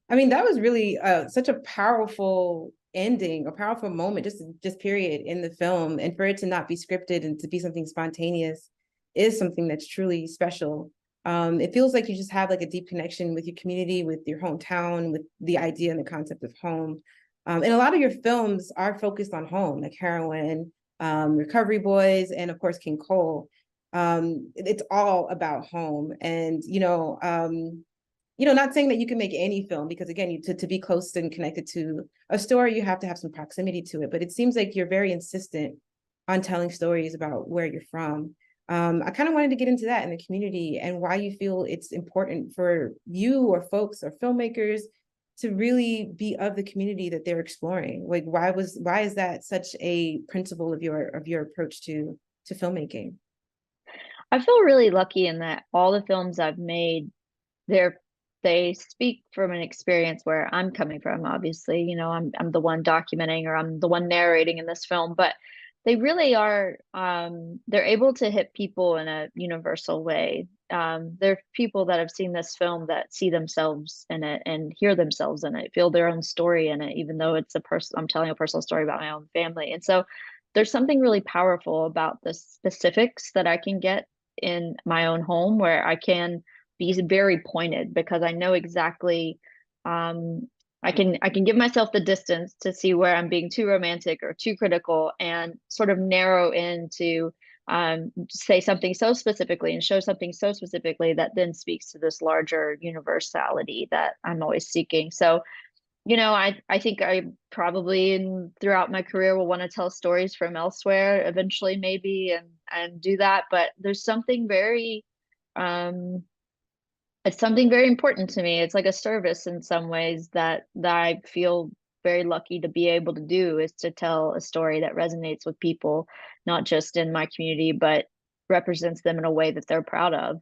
I mean, that was really such a powerful ending, a powerful moment, just period in the film. And for it to not be scripted and to be something spontaneous is something that's truly special. It feels like you just have like a deep connection with your community, with your hometown, with the idea and the concept of home. And a lot of your films are focused on home, like Heroin, Recovery Boys, and of course King Cole. It's all about home. And not saying that you can make any film, because again, to be close and connected to a story, you have to have some proximity to it. But it seems like you're very insistent on telling stories about where you're from. I kind of wanted to get into that in the community and why you feel it's important for you or folks or filmmakers to really be of the community that they're exploring. Like, why is that such a principle of your approach to filmmaking? I feel really lucky in that all the films I've made, they speak from an experience where I'm coming from. Obviously, I'm the one documenting, or I'm the one narrating in this film, but they really are, they're able to hit people in a universal way. There are people that have seen this film that see themselves in it and hear themselves in it, feel their own story in it, even though I'm telling a personal story about my own family. And so there's something really powerful about the specifics that I can get in my own home, where I can be very pointed, because I know exactly, I can give myself the distance to see where I'm being too romantic or too critical, and sort of narrow in to say something so specifically and show something so specifically that then speaks to this larger universality that I'm always seeking. So, I think I probably throughout my career will want to tell stories from elsewhere eventually, maybe, and do that. But there's something very, it's something very important to me. It's like a service in some ways that I feel very lucky to be able to do, is to tell a story that resonates with people, not just in my community, but represents them in a way that they're proud of.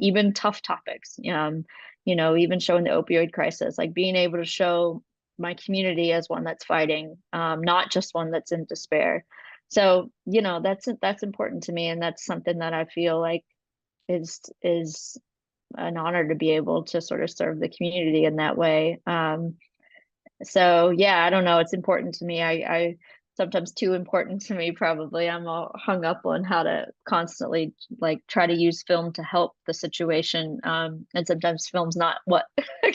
Even tough topics, even showing the opioid crisis, like being able to show my community as one that's fighting, not just one that's in despair. So, that's important to me, and that's something that I feel like is an honor to be able to sort of serve the community in that way. So yeah, I don't know. It's important to me. I sometimes too important to me, probably. I'm all hung up on how to constantly like try to use film to help the situation. And sometimes film's not what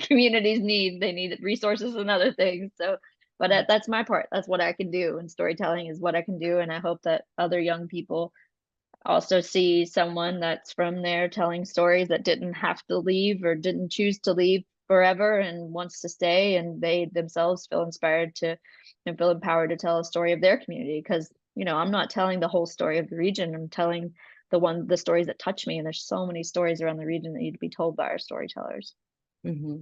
communities need. They need resources and other things. So, but that's my part. That's what I can do. And storytelling is what I can do. And I hope that other young people also see someone that's from there telling stories that didn't have to leave or didn't choose to leave forever and wants to stay, and they themselves feel inspired to and feel empowered to tell a story of their community. Because I'm not telling the whole story of the region. I'm telling the stories that touch me, and there's so many stories around the region that need to be told by our storytellers. Mm-hmm.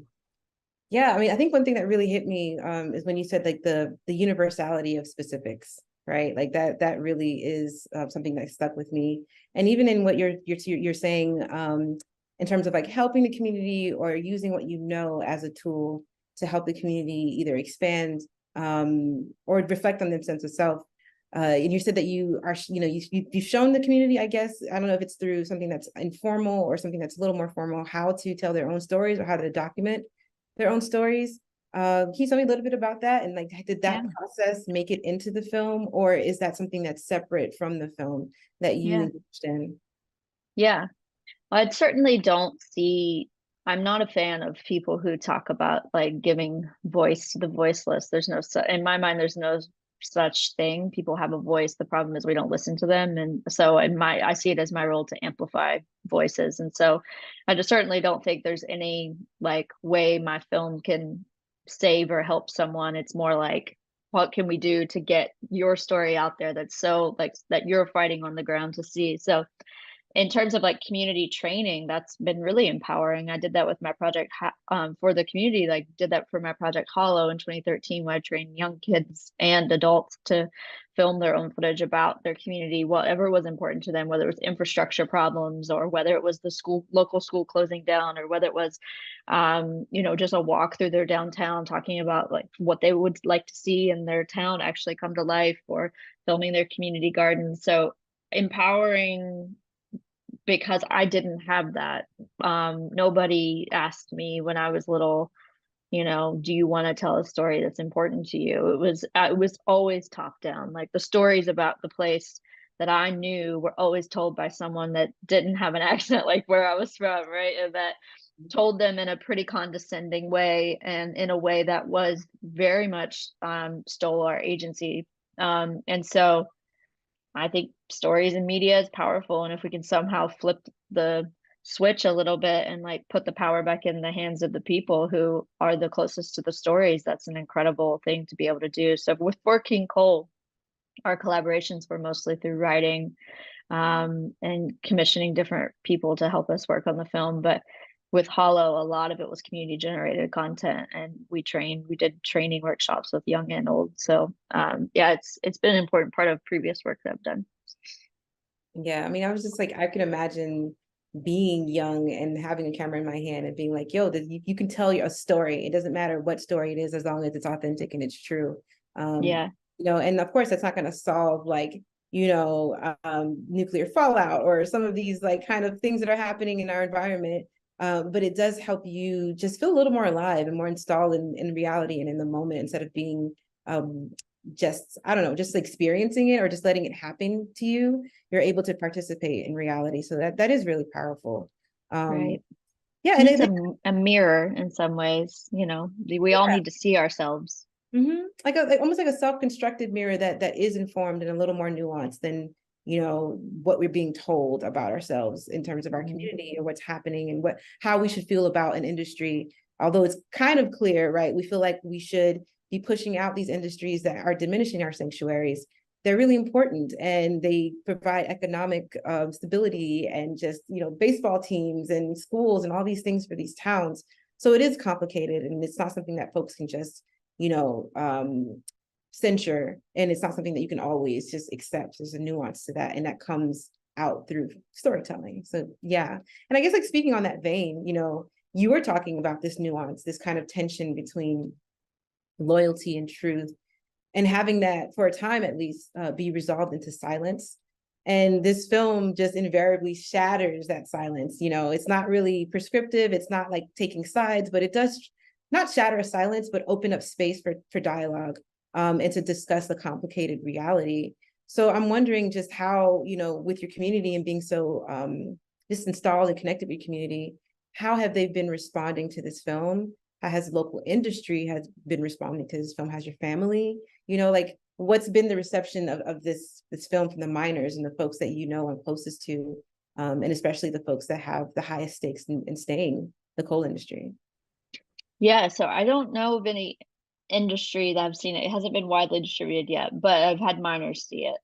Yeah, I mean, I think one thing that really hit me is when you said like the universality of specifics, right? Like that really is something that stuck with me. And even in what you're saying in terms of like helping the community or using what you know as a tool to help the community either expand or reflect on their sense of self. And you said that you are, you've shown the community, I guess, I don't know if it's through something that's informal or something that's a little more formal, how to tell their own stories or how to document their own stories. Can you tell me a little bit about that? And like, did that process make it into the film, or is that something that's separate from the film that you engaged in? Yeah, I certainly don't see, I'm not a fan of people who talk about like giving voice to the voiceless. In my mind, there's no such thing. People have a voice. The problem is we don't listen to them. And so I see it as my role to amplify voices. And so I just certainly don't think there's any like way my film can save or help someone. It's more like, what can we do to get your story out there that's so like that you're fighting on the ground to see? So in terms of like community training, that's been really empowering. I did that with my project for the community, like did that for my project Hollow in 2013, where I trained young kids and adults to film their own footage about their community, whatever was important to them, whether it was infrastructure problems or whether it was the local school closing down, or whether it was, just a walk through their downtown talking about like what they would like to see in their town actually come to life, or filming their community gardens. So empowering, because I didn't have that. Nobody asked me when I was little, you know, do you want to tell a story that's important to you? It was always top down. Like the stories about the place that I knew were always told by someone that didn't have an accent like where I was from, right? And that told them in a pretty condescending way, and in a way that was very much stole our agency. And so I think stories and media is powerful. And if we can somehow flip the switch a little bit and like put the power back in the hands of the people who are the closest to the stories, that's an incredible thing to be able to do. So with For King Cole, our collaborations were mostly through writing and commissioning different people to help us work on the film. But with Hollow, a lot of it was community generated content, and we did training workshops with young and old. So yeah, it's been an important part of previous work that I've done. Yeah, I mean, I was just like, I can imagine being young and having a camera in my hand and being like, yo, you can tell a story. It doesn't matter what story it is, as long as it's authentic and it's true. Yeah. You know, and of course, that's not going to solve like, you know, nuclear fallout or some of these like kind of things that are happening in our environment. But it does help you just feel a little more alive and more installed in reality and in the moment, instead of being just, I don't know, just experiencing it or just letting it happen to you. You're able to participate in reality. So that is really powerful. Right. Yeah. And it's a mirror in some ways, you know, we all need to see ourselves. Like almost like a self-constructed mirror that is informed and a little more nuanced than, you know, what we're being told about ourselves in terms of our community or what's happening and how we should feel about an industry. Although it's kind of clear, right? We feel like we should be pushing out these industries that are diminishing our sanctuaries. They're really important, and they provide economic stability and just, you know, baseball teams and schools and all these things for these towns. So it is complicated, and it's not something that folks can just, you know, censure, and it's not something that you can always just accept. There's a nuance to that, and that comes out through storytelling. So yeah, and I guess like speaking on that vein, you know, you were talking about this nuance, this kind of tension between loyalty and truth, and having that for a time at least be resolved into silence. And this film just invariably shatters that silence. You know, it's not really prescriptive, it's not like taking sides, but it does not shatter a silence, but open up space for dialogue and to discuss the complicated reality. So I'm wondering just how, you know, with your community and being so just installed and connected with your community, how have they been responding to this film? How has local industry has been responding to this film? Has your family, you know, like what's been the reception of this film from the miners and the folks that you know and closest to, and especially the folks that have the highest stakes in staying the coal industry? Yeah, so I don't know of any industry that I've seen it. It hasn't been widely distributed yet, but I've had minors see it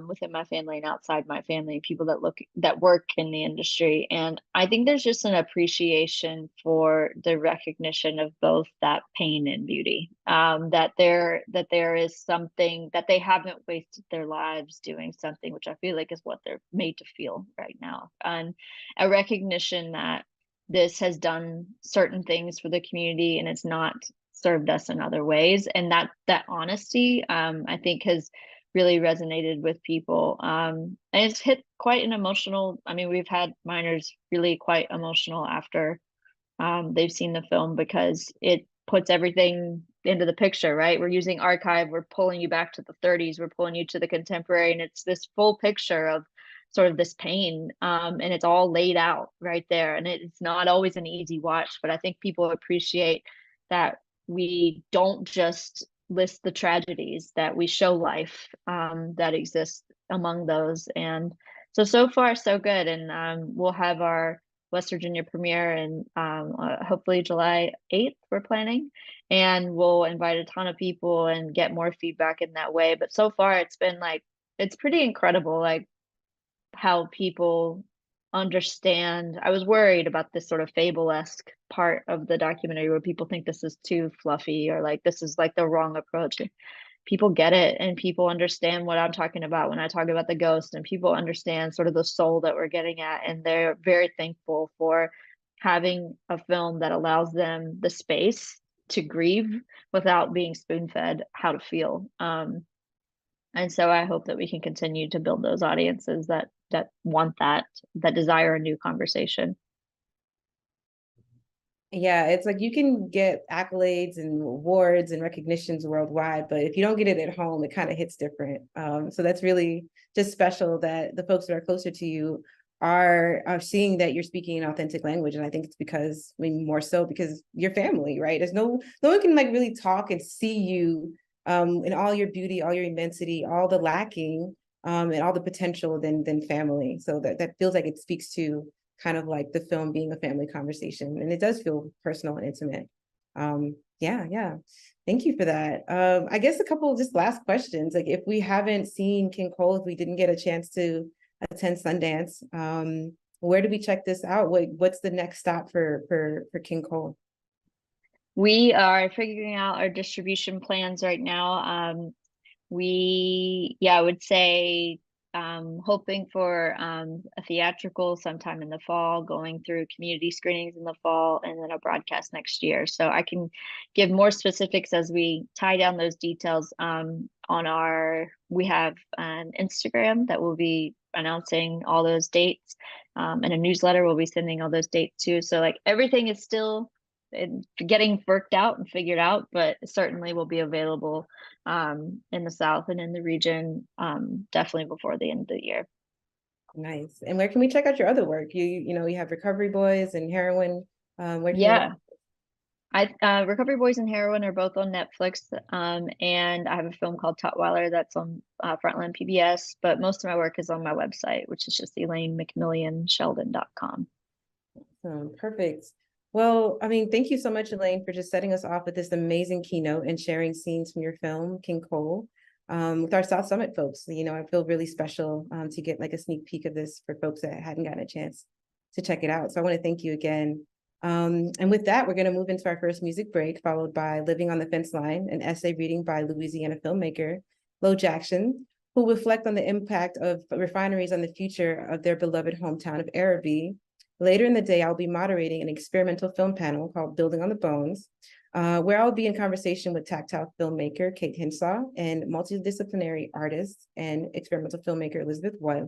within my family and outside my family, people that work in the industry. And I think there's just an appreciation for the recognition of both that pain and beauty. That there is something that they haven't wasted their lives doing something, which I feel like is what they're made to feel right now. And a recognition that this has done certain things for the community and it's not served us in other ways, and that honesty I think has really resonated with people, and it's hit quite an emotional. I mean, we've had minors really quite emotional after they've seen the film, because it puts everything into the picture, right? We're using archive, we're pulling you back to the 30s, we're pulling you to the contemporary, and it's this full picture of sort of this pain, and it's all laid out right there. And it's not always an easy watch, but I think people appreciate that we don't just list the tragedies, that we show life that exists among those. And so far so good. And we'll have our West Virginia premiere and hopefully July 8th we're planning, and we'll invite a ton of people and get more feedback in that way. But so far it's been like, it's pretty incredible, like how people understand. I was worried about this sort of fable-esque part of the documentary where people think this is too fluffy or like this is like the wrong approach. People get it, and people understand what I'm talking about when I talk about the ghost, and people understand sort of the soul that we're getting at, and they're very thankful for having a film that allows them the space to grieve without being spoon-fed how to feel. And so I hope that we can continue to build those audiences that want that desire a new conversation. Yeah, it's like you can get accolades and awards and recognitions worldwide, but if you don't get it at home, it kind of hits different. So that's really just special that the folks that are closer to you are seeing that you're speaking an authentic language. And I think it's because, I mean, more so because you're family, right? There's no one can like really talk and see you in all your beauty, all your immensity, all the lacking, and all the potential than family. So that feels like it speaks to kind of like the film being a family conversation, and it does feel personal and intimate. Yeah. Thank you for that. I guess a couple of just last questions. Like if we haven't seen King Cole, if we didn't get a chance to attend Sundance, where do we check this out? What's the next stop for King Cole? We are figuring out our distribution plans right now. I would say hoping for a theatrical sometime in the fall, going through community screenings in the fall, and then a broadcast next year. So I can give more specifics as we tie down those details we have an Instagram that will be announcing all those dates, and a newsletter we'll be sending all those dates too. So like everything is still getting worked out and figured out, but certainly will be available in the South and in the region definitely before the end of the year. Nice. And where can we check out your other work? You know, you have Recovery Boys and Heroin. Where can Recovery Boys and Heroin are both on Netflix, and I have a film called Tutwiler that's on Frontline PBS, but most of my work is on my website, which is just ElaineMcMillionSheldon.com. Perfect. Well, I mean, thank you so much, Elaine, for just setting us off with this amazing keynote and sharing scenes from your film, King Cole, with our South Summit folks. You know, I feel really special to get like a sneak peek of this for folks that hadn't gotten a chance to check it out. So I want to thank you again. And with that, we're going to move into our first music break, followed by Living on the Fence Line, an essay reading by Louisiana filmmaker Lo Jackson, who will reflect on the impact of refineries on the future of their beloved hometown of Araby. Later in the day, I'll be moderating an experimental film panel called Building on the Bones, where I'll be in conversation with tactile filmmaker Kate Hinshaw and multidisciplinary artist and experimental filmmaker Elizabeth White,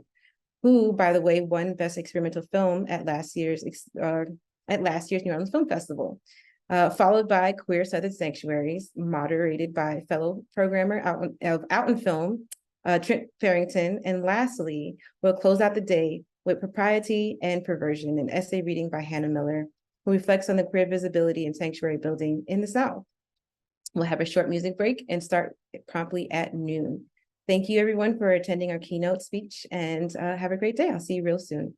who, by the way, won Best Experimental Film at last year's New Orleans Film Festival, followed by Queer Southern Sanctuaries, moderated by fellow programmer Out in Film, Trent Farrington, and lastly, we'll close out the day with Propriety and Perversion, an essay reading by Hannah Miller, who reflects on the queer visibility and sanctuary building in the South. We'll have a short music break and start promptly at noon. Thank you, everyone, for attending our keynote speech, and have a great day. I'll see you real soon.